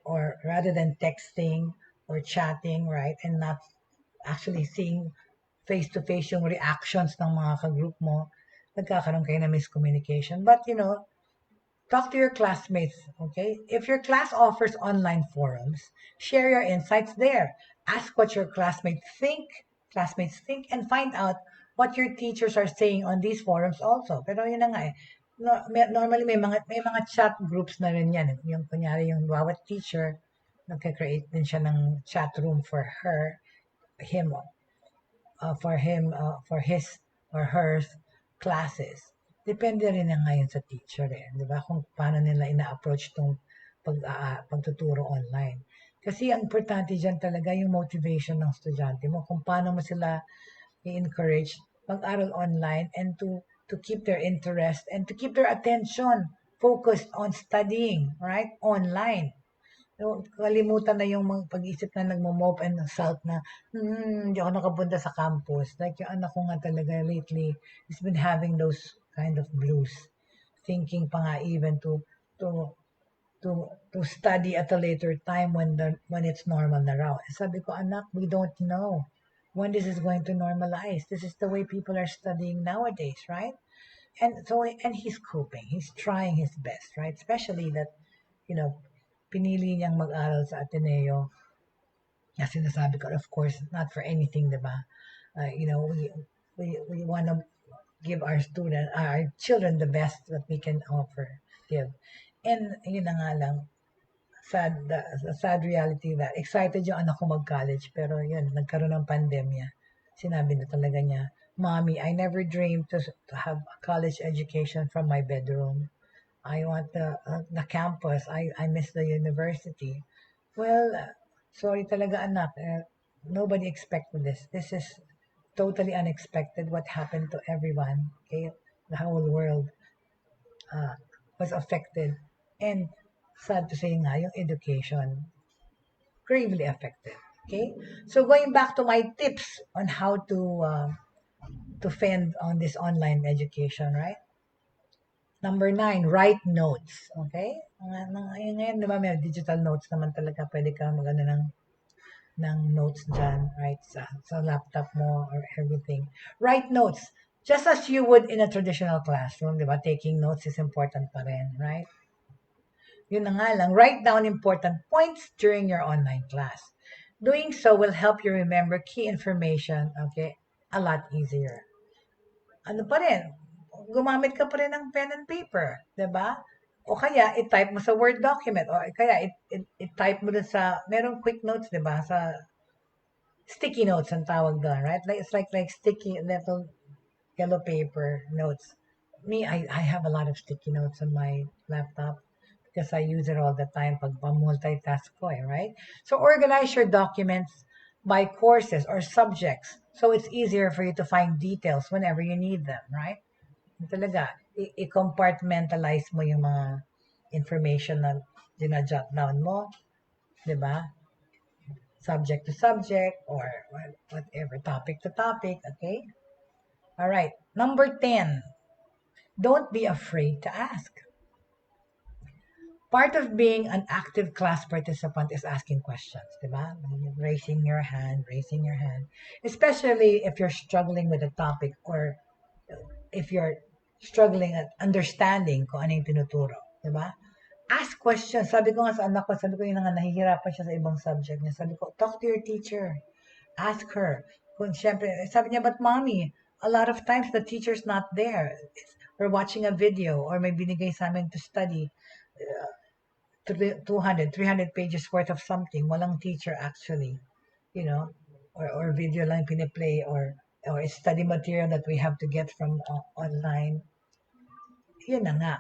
or rather than texting or chatting, right? And not actually seeing face-to-face yung reactions ng mga ka-group mo. nagkakaroon kayo ng miscommunication. But, talk to your classmates, okay? If your class offers online forums, share your insights there. Ask what your classmates think, and find out what your teachers are saying on these forums also. Pero yun na nga eh. Normally may mga chat groups na rin yan. Yung kunyari yung bawat teacher, nagka-create din siya ng chat room for him, for his or her classes. Depende rin na ngayon sa teacher di ba? Kung paano nila ina-approach tong pagtuturo online. Kasi ang importante dyan talaga yung motivation ng estudyante mo, kung paano mo sila i-encourage mag-aral online and to keep their interest and to keep their attention focused on studying, right? Online. Kalimutan na yung pag-isip na nagmo-mope and sulk na, hindi ako nakapunta sa campus. Like yung anak ko nga talaga lately, he's been having those kind of blues. Thinking pa nga even to study at a later time when it's normal na raw. Sabi ko, anak, we don't know when this is going to normalize. This is the way people are studying nowadays, right? And he's coping. He's trying his best, right? Especially that, pinili niyang mag-aral sa Ateneo. Kasi sinasabi ko, of course, not for anything, diba? We want to give our children the best that we can give. And yun na nga lang, sad reality that excited yung anak ko mag-college, pero yun, nagkaroon ng pandemya. Sinabi na talaga niya, Mommy, I never dreamed to have a college education from my bedroom. I want the campus. I miss the university. Well, sorry talaga anak. Nobody expected this. This is totally unexpected what happened to everyone. Okay? The whole world was affected. And sad to say nga, yung education, gravely affected. Okay? So going back to my tips on how to fend on this online education, right? Number 9, write notes. Okay? Ngayon, di ba, may digital notes naman talaga. Pwede ka mag-ano ng notes dyan, right? Sa laptop mo or everything. Write notes. Just as you would in a traditional classroom, di ba? Taking notes is important pa rin, right? Yun na nga lang. Write down important points during your online class. Doing so will help you remember key information, okay, a lot easier. Ano pa rin? Gumamit ka pa rin ng pen and paper, diba? O kaya, i-type mo sa Word document. O kaya, i-type mo dun sa, merong quick notes, diba? Sa sticky notes ang tawag doon, right? Like, it's like sticky little yellow paper notes. Me, I have a lot of sticky notes on my laptop because I use it all the time pag multitask ko, right? So, organize your documents by courses or subjects so it's easier for you to find details whenever you need them, right? Talaga, i-compartmentalize mo yung mga information na dinajot down mo, di ba? Subject to subject or whatever, topic to topic, okay? All right, number 10, don't be afraid to ask. Part of being an active class participant is asking questions, di ba? Raising your hand, especially if you're struggling with a topic or if you're struggling at understanding kung ano yung tinuturo, di ba? Ask questions. Sabi ko nga sa anak ko, yun nga, nahihirapan siya sa ibang subject niya. Sabi ko, talk to your teacher. Ask her. Kung syempre, sabi niya, but mommy, a lot of times the teacher's not there. We're watching a video or may binigay sa amin to study 200, 300 pages worth of something. Walang teacher actually, or video lang piniplay or study material that we have to get from online. Yun na nga.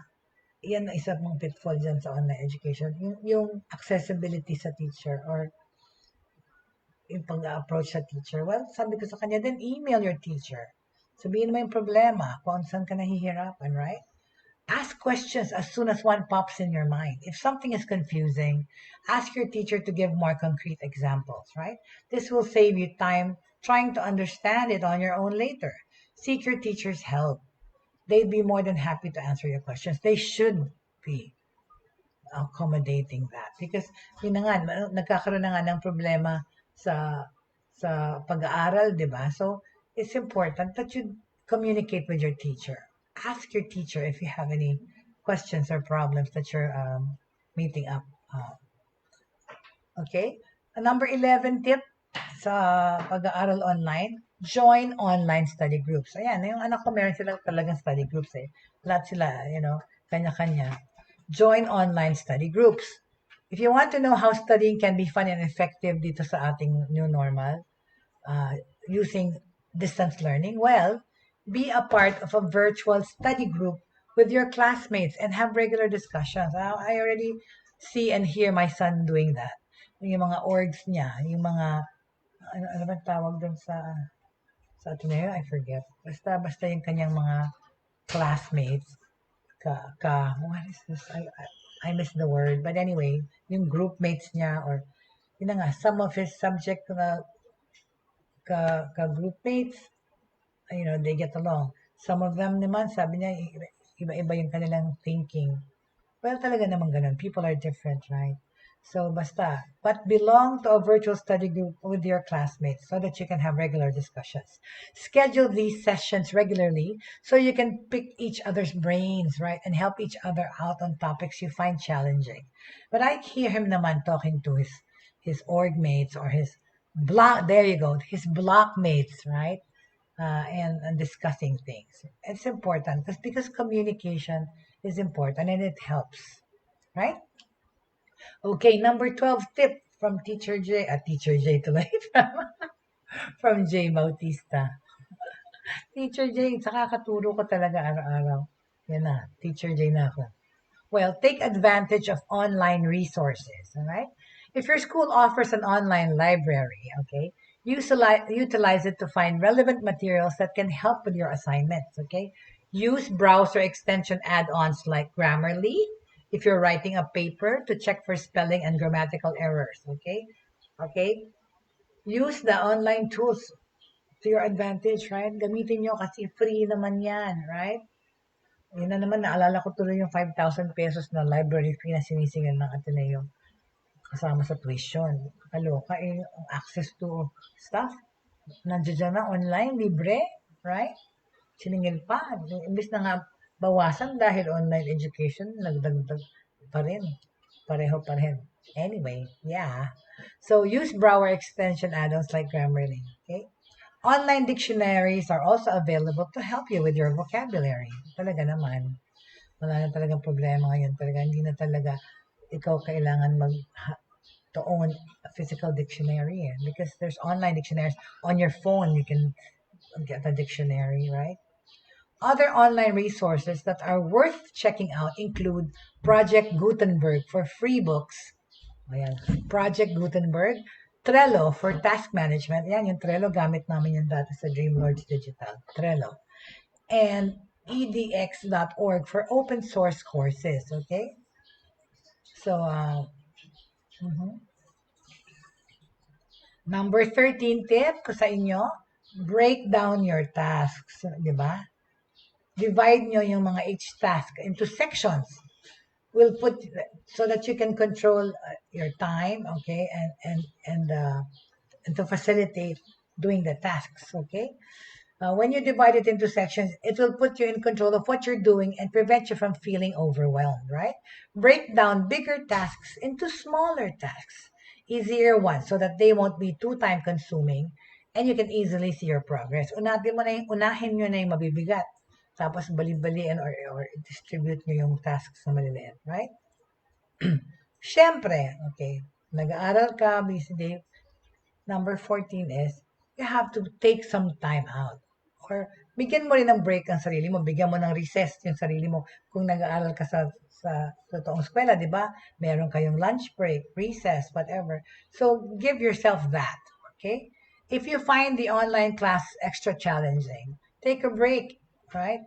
Yan ang isa mong pitfall dyan sa online education. Yung accessibility sa teacher or yung pag-approach sa teacher. Well, sabi ko sa kanya, then email your teacher. Sabihin mo yung problema kung saan ka nahihirapan, right? Ask questions as soon as one pops in your mind. If something is confusing, ask your teacher to give more concrete examples, right? This will save you time trying to understand it on your own later. Seek your teacher's help. They'd be more than happy to answer your questions. They should be accommodating that. Because, yun na nga, nagkakaroon na nga ng problema sa pag-aaral, di ba? So, it's important that you communicate with your teacher. ask your teacher if you have any questions or problems that you're meeting up. Okay? Number 11 tip sa pag-aaral online, join online study groups. Ayan, yung anak ko meron sila talagang study groups eh. Lahat sila, kanya-kanya. Join online study groups. If you want to know how studying can be fun and effective dito sa ating new normal, using distance learning, well, be a part of a virtual study group with your classmates and have regular discussions. I already see and hear my son doing that. Yung mga orgs niya, yung mga, ano ba tawag doon sa Ateneo? I forget. Basta yung kanyang mga classmates, what is this? I missed the word. But anyway, yung group mates niya or, yun na nga, some of his subject na group mates, they get along. Some of them naman, sabi niya, iba-iba yung kanilang thinking. Well, talaga naman ganun. People are different, right? So, basta. But belong to a virtual study group with your classmates so that you can have regular discussions. Schedule these sessions regularly so you can pick each other's brains, right? And help each other out on topics you find challenging. But I hear him naman talking to his org mates or his his block mates, right? And discussing things. It's important because communication is important and it helps, right? Okay, number 12 tip from Teacher J. Teacher J tuloy. From J. Bautista. Teacher J, kakaturo ko talaga araw-araw. Yan na, Teacher J na ako. Well, take advantage of online resources, all right? If your school offers an online library, okay, utilize it to find relevant materials that can help with your assignments, okay? Use browser extension add-ons like Grammarly if you're writing a paper to check for spelling and grammatical errors, okay? Okay? Use the online tools to your advantage, right? Gamitin nyo kasi free naman yan, right? Yun na naman, naalala ko tuloy yung 5,000 pesos na library fee na sinisingil ng Ateneo kasama sa tuition. Kaloka eh, access to stuff. Nandiyan na online, libre, right? Siningil pa. Imbis na nga bawasan dahil online education, nagdagdag pa rin. Pareho pa rin. Anyway, yeah. So, use browser extension add-ons like Grammarly, okay? Online dictionaries are also available to help you with your vocabulary. Talaga naman. Wala na talagang problema ngayon. Talaga, hindi na talaga ikaw kailangan to own a physical dictionary because there's online dictionaries on your phone. You can get a dictionary, right? Other online resources that are worth checking out include Project Gutenberg for free books. Ayan. Project Gutenberg. Trello for task management. Ayan, yung Trello, gamit namin yung dati sa Dreamlords Digital. Trello. And edx.org for open source courses. Okay? So, number 13 tip ko sa inyo, break down your tasks. Di ba? Divide nyo yung mga each task into sections. We'll put so that you can control your time, okay, and to facilitate doing the tasks, okay. When you divide it into sections, it will put you in control of what you're doing and prevent you from feeling overwhelmed, right? Break down bigger tasks into smaller tasks, easier ones, so that they won't be too time consuming and you can easily see your progress. Unahin nyo na yung mabibigat. Tapos bali-balian or distribute nyo yung tasks na maliliit, right? Siyempre, okay, nag-aaral ka, busy day. Number 14 is, you have to take some time out. Or, bigyan mo rin ng break ang sarili mo. Bigyan mo ng recess yung sarili mo. Kung nag-aaral ka sa totoong eskwela, di ba? Meron kayong lunch break, recess, whatever. So, give yourself that, okay? If you find the online class extra challenging, take a break. Right?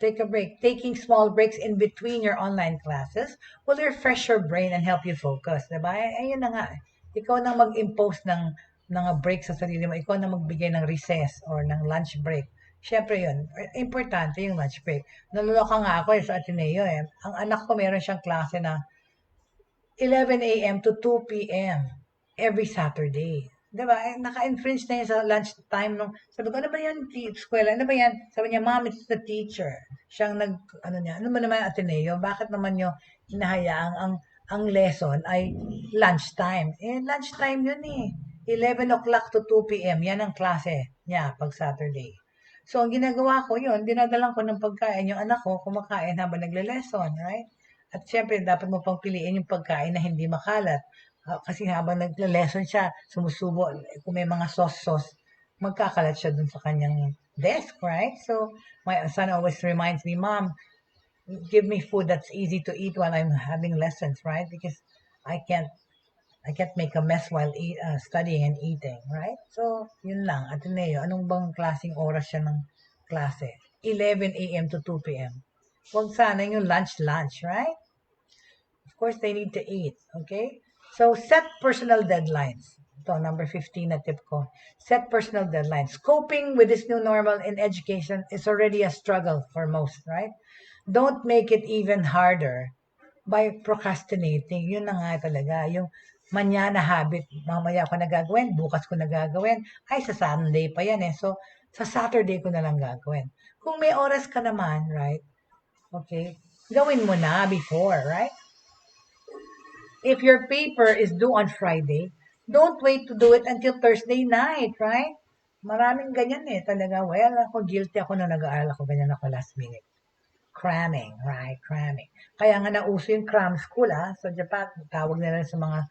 Take a break. Taking small breaks in between your online classes will refresh your brain and help you focus. Diba? Ayun na nga. Ikaw na mag-impose ng break sa sarili mo. Ikaw na magbigay ng recess or ng lunch break. Siyempre yun. Importante yung lunch break. Naluloka nga ako sa Ateneo eh. Ang anak ko meron siyang klase na 11 a.m. to 2 p.m. every Saturday. Diba? Naka-infringe na yun sa lunch time nung, sabi ko, ano ba yan, eskwela? Ano ba yan? Sabi niya, Mom, it's the teacher. Siyang ano ba naman Ateneo? Bakit naman nyo hinahayaang ang lesson ay lunchtime? Lunchtime yun eh. 11 o'clock to 2 p.m. Yan ang klase niya pag Saturday. So, ang ginagawa ko yun, dinadalang ko ng pagkain. Yung anak ko, kumakain habang nagle-lesson, right? At syempre, dapat mo pang piliin yung pagkain na hindi makalat. Kasi habang nagle-lesson siya, sumusubo, kung may mga sauce, magkakalat siya dun sa kanyang desk, right? So, my son always reminds me, Mom, give me food that's easy to eat while I'm having lessons, right? Because I can't make a mess while studying and eating, right? So, yun lang. Ateneo, anong bang klaseng oras siya ng klase? 11 a.m. to 2 p.m. Huwag sana yung lunch, right? Of course, they need to eat, okay? So, set personal deadlines. Ito, number 15 na tip ko. Set personal deadlines. Coping with this new normal in education is already a struggle for most, right? Don't make it even harder by procrastinating. Yun na nga talaga. Yung manyana habit, mamaya ko nagagawin, bukas ko nagagawin. Ay, sa Sunday pa yan eh. So, sa Saturday ko na lang gagawin. Kung may oras ka naman, right? Okay, gawin mo na before, right? If your paper is due on Friday, don't wait to do it until Thursday night, right? Maraming ganyan eh talaga. Well, ako guilty ako nung nag-aaral ako, ganyan ako last minute. Cramming, right? Cramming. Kaya nga nauso yung cram school, So, Japan, tawag nila sa mga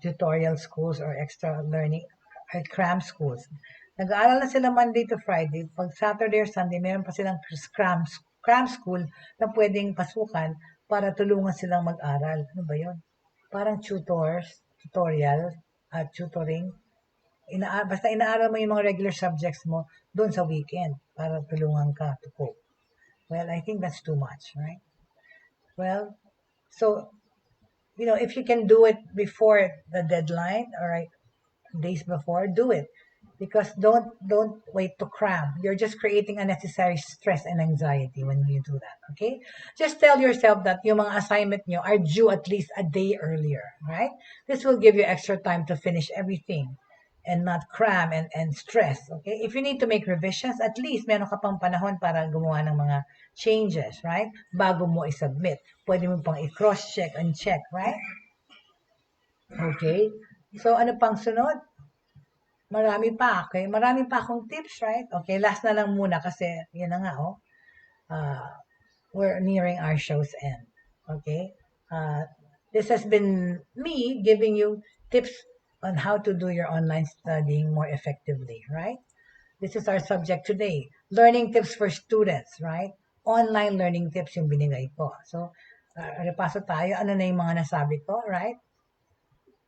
tutorial schools or extra learning or cram schools. Nag-aaral na sila Monday to Friday. Pag Saturday or Sunday, meron pa silang cram school na pwedeng pasukan para tulungan silang mag-aral. Ano ba yun? Parang tutorial, tutoring. Basta inaaral mo yung mga regular subjects mo doon sa weekend para tulungan ka to cope. Well, I think that's too much, right? Well, so, if you can do it before the deadline, all right, days before, do it. Because don't wait to cram. You're just creating unnecessary stress and anxiety when you do that, okay? Just tell yourself that yung mga assignment nyo are due at least a day earlier, right? This will give you extra time to finish everything and not cram and stress, okay? If you need to make revisions, at least meron ka pang panahon para gumawa ng mga changes, right? Bago mo i-submit. Pwede mo pang i-cross-check and check, right? Okay? So, ano pang sunod? Marami pa, okay? Marami pa akong tips, right? Okay, last na lang muna kasi yun na nga, we're nearing our show's end. Okay? This has been me giving you tips on how to do your online studying more effectively, right? This is our subject today. Learning tips for students, right? Online learning tips yung binigay ko. So, repaso tayo. Ano na yung mga nasabi ko, right?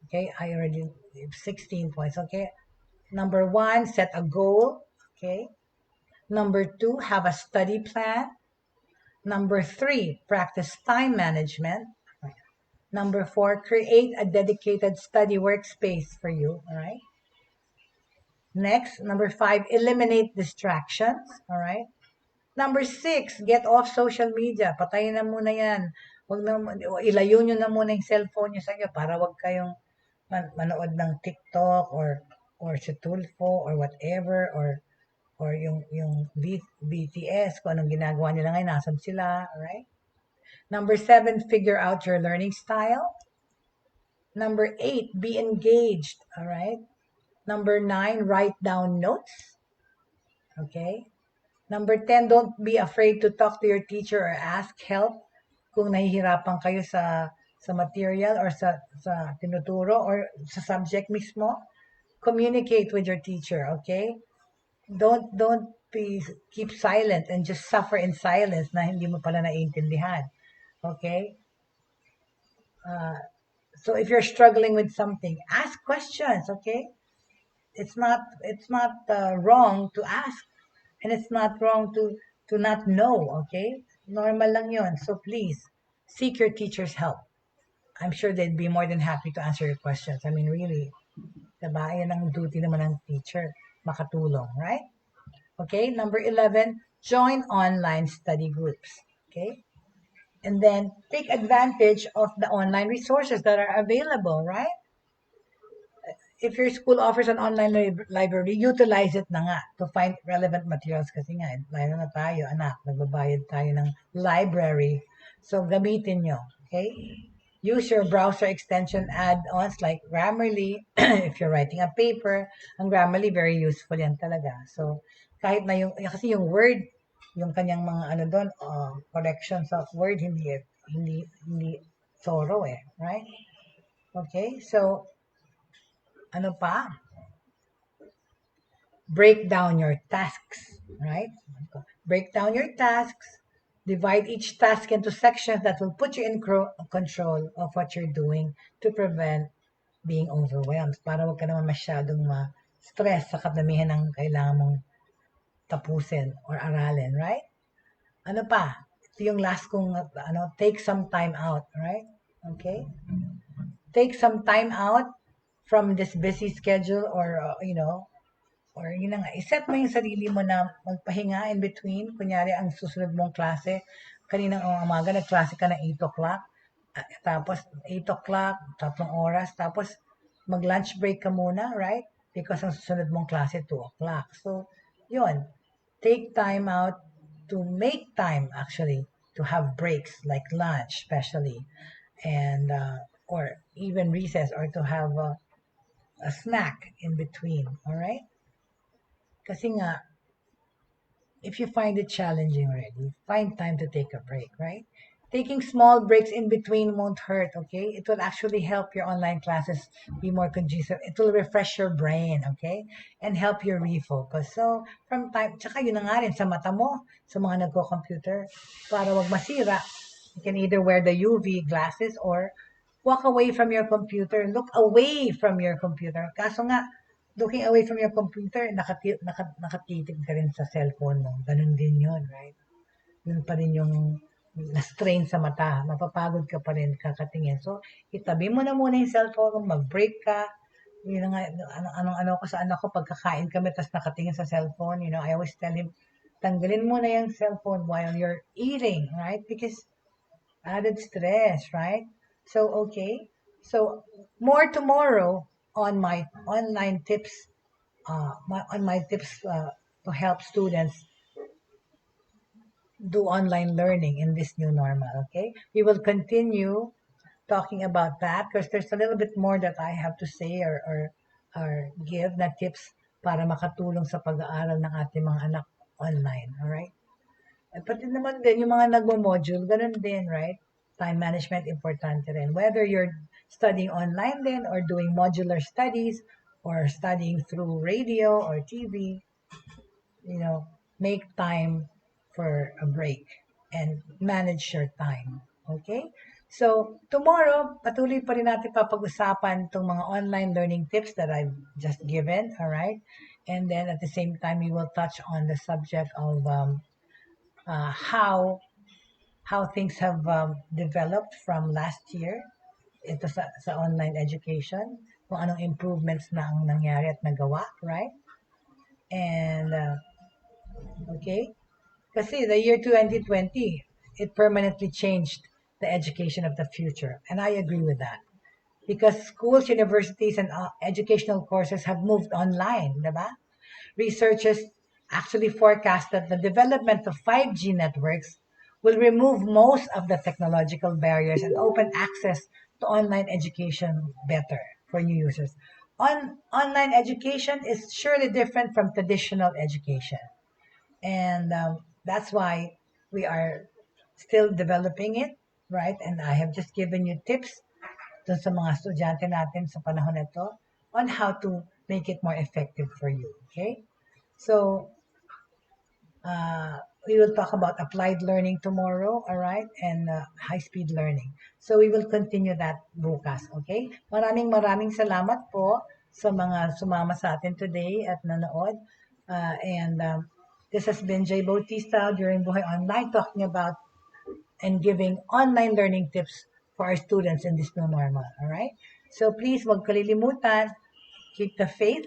Okay, I already 16 points, okay? Number 1, set a goal. Okay. Number 2, have a study plan. Number 3, practice time management. Number 4, create a dedicated study workspace for you. All right. Next, number 5, eliminate distractions. All right. Number 6, get off social media. Patayin na muna yan. Wag na, ilayo nyo na muna yung cellphone nyo sa inyo para wag kayong manood ng TikTok or sa Tulfo or whatever or yung BTS kung anong ginagawa nila ngayon, nasan sila, alright? Number 7, figure out your learning style. Number 8, be engaged, alright? Number 9, write down notes. Okay? Number 10, don't be afraid to talk to your teacher or ask help kung nahihirapan kayo sa material or sa tinuturo or sa subject mismo. Communicate with your teacher, okay? Don't keep silent and just suffer in silence na hindi mo pala naiintindihan. Okay? So if you're struggling with something, ask questions, okay? It's not wrong to ask, and it's not wrong to not know, okay? Normal lang yon. So please seek your teacher's help. I'm sure they'd be more than happy to answer your questions. I mean, really. Diba? Yan ang duty naman ng teacher, makatulong, right? Okay, number 11, join online study groups, okay? And then take advantage of the online resources that are available, right? if your school offers an online library, utilize it na nga to find relevant materials kasi nga, lalo na tayo, anak, nagbabayad tayo ng library. So, gamitin nyo, okay? Use your browser extension add-ons like Grammarly. If you're writing a paper, ang Grammarly, very useful yan talaga. So, kahit na kasi yung Word, yung kanyang mga doon, corrections of Word, hindi thorough right? Okay, so, ano pa? Break down your tasks, right? Break down your tasks. Divide each task into sections that will put you in control of what you're doing to prevent being overwhelmed. Para wag ka naman masyadong ma-stress sa kadamihan ng kailangan mong tapusin or aralin, right? Ano pa? Ito yung last kong, take some time out, right? Okay? Take some time out from this busy schedule or, or yun na nga, iset mo yung sarili mo na magpahinga in between. Kunyari, ang susunod mong klase, kaninang umaga, nagklase ka na 8 o'clock, tapos 8 o'clock, 3 oras, tapos mag-lunch break ka muna, right? Because ang susunod mong klase, 2 o'clock. So, yun. Take time out to make time, actually, to have breaks, like lunch, especially, and, or even recess, or to have a snack in between, all right? Kasi nga, if you find it challenging already, find time to take a break, right? Taking small breaks in between won't hurt, okay? It will actually help your online classes be more conducive. It will refresh your brain, okay? And help you refocus. So, from time, tsaka yun na nga rin sa mata mo, sa mga nagko-computer, para wag masira, you can either wear the UV glasses or walk away from your computer. Look away from your computer. Kaso nga, looking away from your computer, nakatitig ka rin sa cellphone mo. Ganun din yun, right? Yun pa rin yung na-strain sa mata. Mapapagod ka pa rin kakatingin. So, itabi mo na muna yung cellphone, mag-break ka. Yun nga, ano ko sa anak ko, pagkakain kami, tapos nakatingin sa cellphone, I always tell him, tanggalin mo na yung cellphone while you're eating, right? Because added stress, right? So, okay. So, more tomorrow on my online tips, to help students do online learning in this new normal, okay? We will continue talking about that because there's a little bit more that I have to say or give na tips para makatulong sa pag-aaral ng ating mga anak online, alright? At pati naman din, yung mga nagmo-module, ganun din, right? Time management, importante rin. Whether you're studying online din or doing modular studies or studying through radio or TV, make time for a break and manage your time. Okay? So, tomorrow, patuloy pa rin natin papag-usapan itong mga online learning tips that I've just given, alright? And then, at the same time, we will touch on the subject of how things have developed from last year ito sa online education, kung anong improvements na ang nangyari at nagawa, right? And, okay? Kasi the year 2020, it permanently changed the education of the future. And I agree with that. Because schools, universities, and educational courses have moved online, diba? Researchers actually forecast that the development of 5G networks will remove most of the technological barriers and open access to online education better for new users. Online education is surely different from traditional education. And that's why we are still developing it, right? And I have just given you tips dun sa mga estudyante natin sa panahon na ito on how to make it more effective for you, okay? So, we will talk about applied learning tomorrow, all right? And high-speed learning. So, we will continue that bukas, okay? Maraming salamat po sa mga sumama sa atin today at nanood. This has been Jay Bautista during Buhay Online talking about and giving online learning tips for our students in this new normal, all right? So please, wag kalilimutan, keep the faith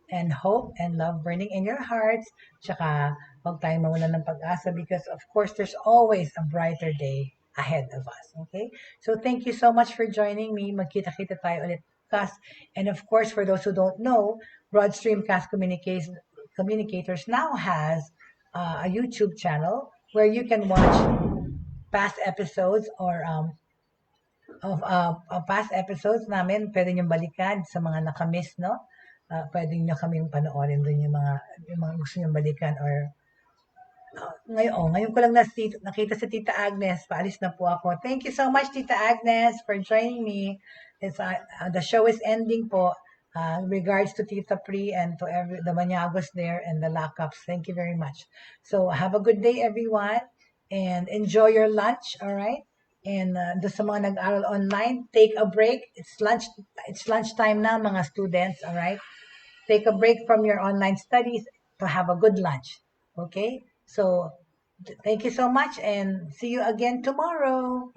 and hope and love burning in your hearts. Tsaka, wag tayong mawalan ng pag-asa because of course, there's always a brighter day ahead of us, okay? So thank you so much for joining me. Magkita-kita tayo ulit podcast. And of course, for those who don't know, Broad Streamcast Communicators now has a YouTube channel where you can watch past episodes or of past episodes namin. Pwede nyo balikan sa mga nakamiss, no? Pwede nyo kaming panoorin dun yung mga gusto nyo balikan or ngayon ko lang nakita si Tita Agnes. Paalis na po ako. Thank you so much, Tita Agnes, for joining me. It's, the show is ending po. Regards to Tita Pri and to the Manyagos there and the lockups. Thank you very much. So have a good day, everyone, and enjoy your lunch. All right. And do sa mga nag-aral online, take a break. It's lunchtime na, mga students. All right. Take a break from your online studies to have a good lunch. Okay. So thank you so much and see you again tomorrow.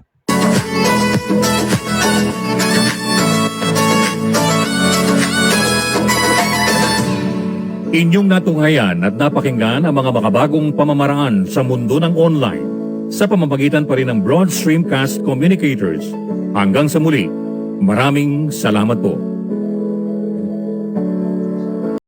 Inyong natunghayan at napakinggan ang mga makabagong pamamaraan sa mundo ng online sa pamamagitan pa rin ng Broad Streamcast Communicators. Hanggang sa muli, maraming salamat po.